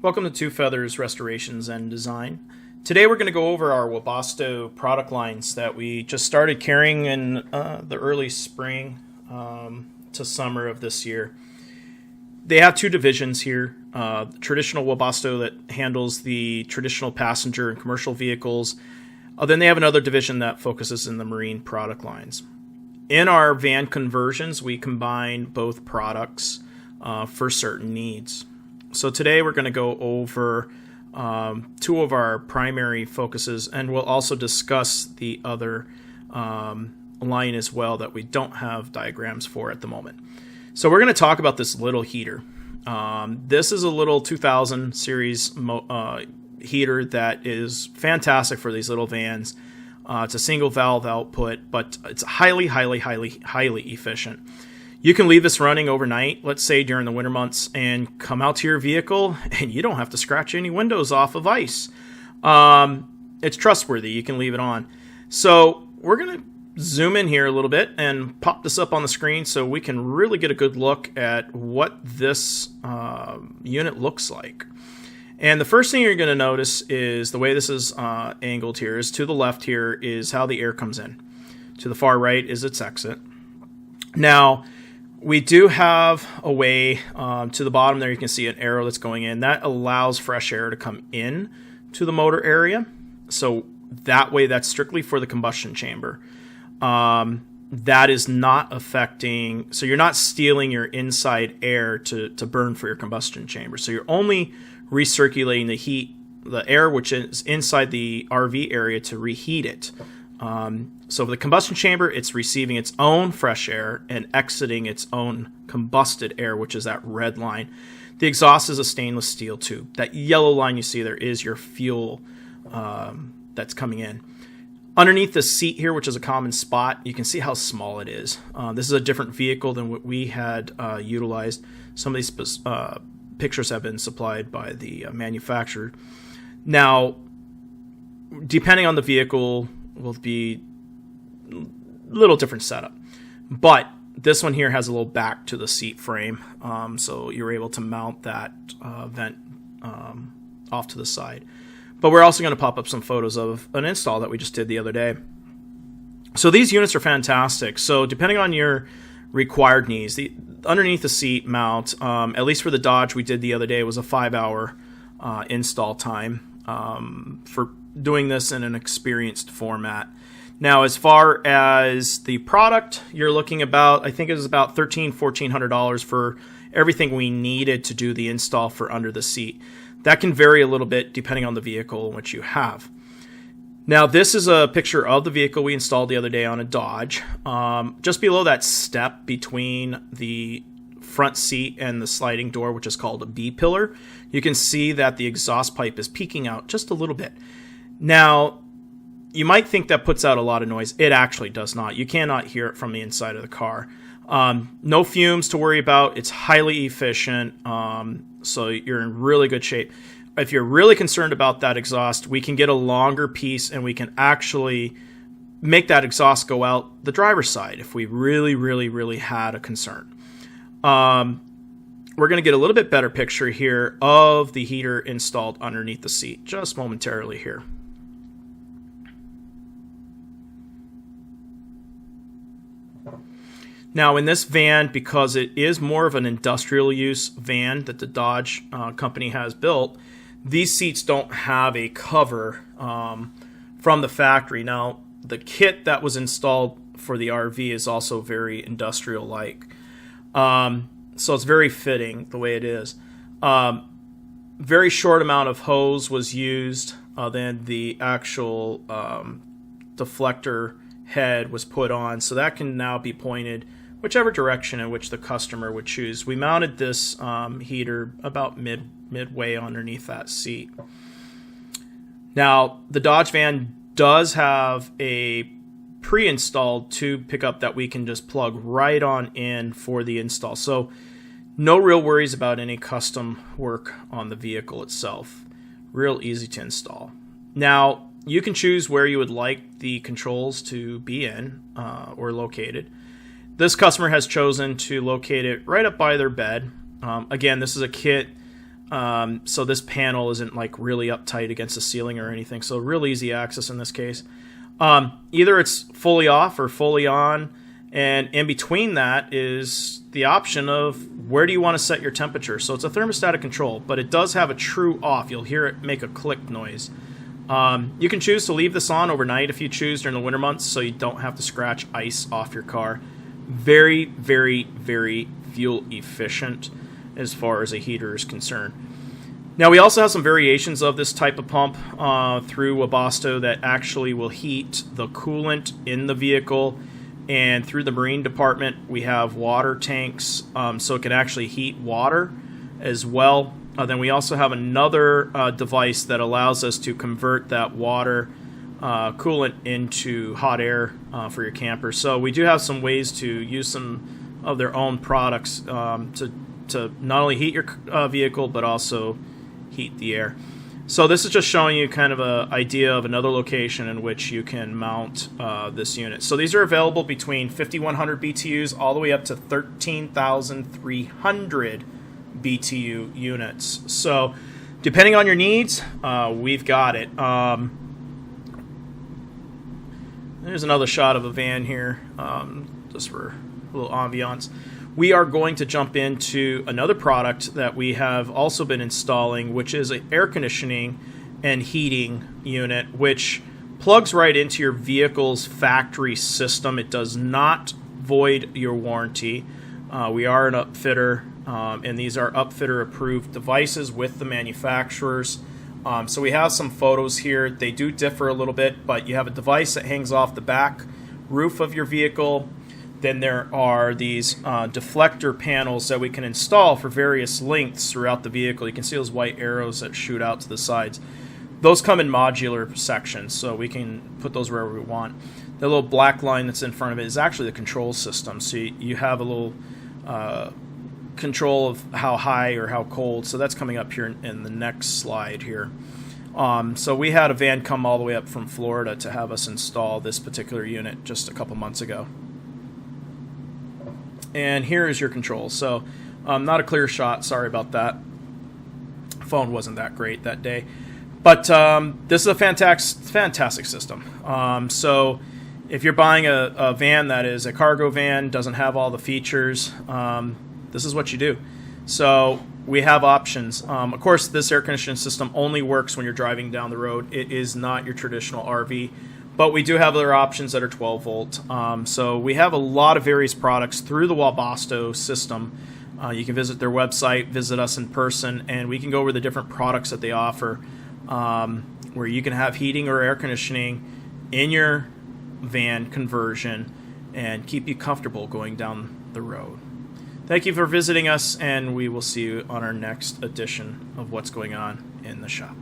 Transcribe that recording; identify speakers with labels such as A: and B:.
A: Welcome to Two Feathers Restorations and Design. Today we're going to go over our Webasto product lines that we just started carrying in the early spring to summer of this year. They have two divisions here. Traditional Webasto that handles the traditional passenger and commercial vehicles. Then they have another division that focuses in the marine product lines. In our van conversions, we combine both products for certain needs. So today we're going to go over two of our primary focuses, and we'll also discuss the other line as well that we don't have diagrams for at the moment. So we're going to talk about this little heater. This is a little 2000 series heater that is fantastic for these little vans. It's a single valve output, but it's highly efficient. You can leave this running overnight, let's say during the winter months, and come out to your vehicle and you don't have to scratch any windows off of ice. It's trustworthy. You can leave it on. So we're going to zoom in here a little bit and pop this up on the screen so we can really get a good look at what this unit looks like. And the first thing you're going to notice is the way this is angled here is to the left here is how the air comes in. To the far right is its exit. Now, we do have a way to the bottom there. You can see an arrow that's going in. That allows fresh air to come in to the motor area. So that way, that's strictly for the combustion chamber. That is not affecting, so you're not stealing your inside air to burn for your combustion chamber. So you're only recirculating the heat, the air which is inside the RV area to reheat it. So for the combustion chamber, it's receiving its own fresh air and exiting its own combusted air, which is that red line. The exhaust is a stainless steel tube. That yellow line you see there is your fuel that's coming in. Underneath the seat here, which is a common spot, you can see how small it is. This is a different vehicle than what we had utilized. Some of these pictures have been supplied by the manufacturer. Now, depending on the vehicle, will be a little different setup. But this one here has a little back to the seat frame, so you're able to mount that vent off to the side. But we're also going to pop up some photos of an install that we just did the other day. So these units are fantastic. So depending on your required needs, underneath the seat mount, at least for the Dodge we did the other day, was a 5-hour install time for doing this in an experienced format. Now, as far as the product, you're looking about, I think it was about $1,400 for everything we needed to do the install for under the seat. That can vary a little bit depending on the vehicle in which you have. Now, this is a picture of the vehicle we installed the other day on a Dodge. Just below that step between the front seat and the sliding door, which is called a B-pillar, you can see that the exhaust pipe is peeking out just a little bit. Now, you might think that puts out a lot of noise. It actually does not. You cannot hear it from the inside of the car. No fumes to worry about. It's highly efficient, so you're in really good shape. If you're really concerned about that exhaust, we can get a longer piece and we can actually make that exhaust go out the driver's side if we really had a concern. We're going to get a little bit better picture here of the heater installed underneath the seat just momentarily here. Now, in this van, because it is more of an industrial use van that the Dodge company has built, these seats don't have a cover from the factory. Now, the kit that was installed for the RV is also very industrial-like. So it's very fitting the way it is. Very short amount of hose was used. Then the actual deflector head was put on. So that can now be pointed whichever direction in which the customer would choose. We mounted this heater about midway underneath that seat. Now, the Dodge van does have a pre-installed tube pickup that we can just plug right on in for the install. So no real worries about any custom work on the vehicle itself. Real easy to install. Now, you can choose where you would like the controls to be in or located. This customer has chosen to locate it right up by their bed. Again, this is a kit So this panel isn't like really uptight against the ceiling or anything. So real easy access in this case. Either it's fully off or fully on. And in between that is the option of where do you want to set your temperature. So it's a thermostatic control, but it does have a true off. You'll hear it make a click noise. You can choose to leave this on overnight if you choose during the winter months, so you don't have to scratch ice off your car. Very, very, very fuel efficient as far as a heater is concerned. Now we also have some variations of this type of pump through Webasto that actually will heat the coolant in the vehicle, and through the marine department we have water tanks, so it can actually heat water as well. Then we also have another device that allows us to convert that water coolant into hot air for your camper. So we do have some ways to use some of their own products to not only heat your vehicle but also heat the air. So this is just showing you kind of an idea of another location in which you can mount this unit. So these are available between 5,100 BTUs all the way up to 13,300 BTU units. So depending on your needs, we've got it. There's another shot of a van here, just for a little ambiance. We are going to jump into another product that we have also been installing, which is an air conditioning and heating unit, which plugs right into your vehicle's factory system. It does not void your warranty. We are an upfitter, and these are upfitter approved devices with the manufacturers. So we have some photos here. They do differ a little bit, but you have a device that hangs off the back roof of your vehicle. Then there are these deflector panels that we can install for various lengths throughout the vehicle. You can see those white arrows that shoot out to the sides. Those come in modular sections, so we can put those wherever we want. The little black line that's in front of it is actually the control system. So you have a little control of how high or how cold. So that's coming up here in the next slide here. So we had a van come all the way up from Florida to have us install this particular unit just a couple months ago. And here is your control. So not a clear shot, sorry about that. Phone wasn't that great that day. But this is a fantastic system. So if you're buying a van that is a cargo van, doesn't have all the features, this is what you do. So we have options. Of course, this air conditioning system only works when you're driving down the road. It is not your traditional RV. But we do have other options that are 12 volt. So we have a lot of various products through the Webasto system. You can visit their website, visit us in person, and we can go over the different products that they offer, where you can have heating or air conditioning in your van conversion and keep you comfortable going down the road. Thank you for visiting us, and we will see you on our next edition of What's Going On in the Shop.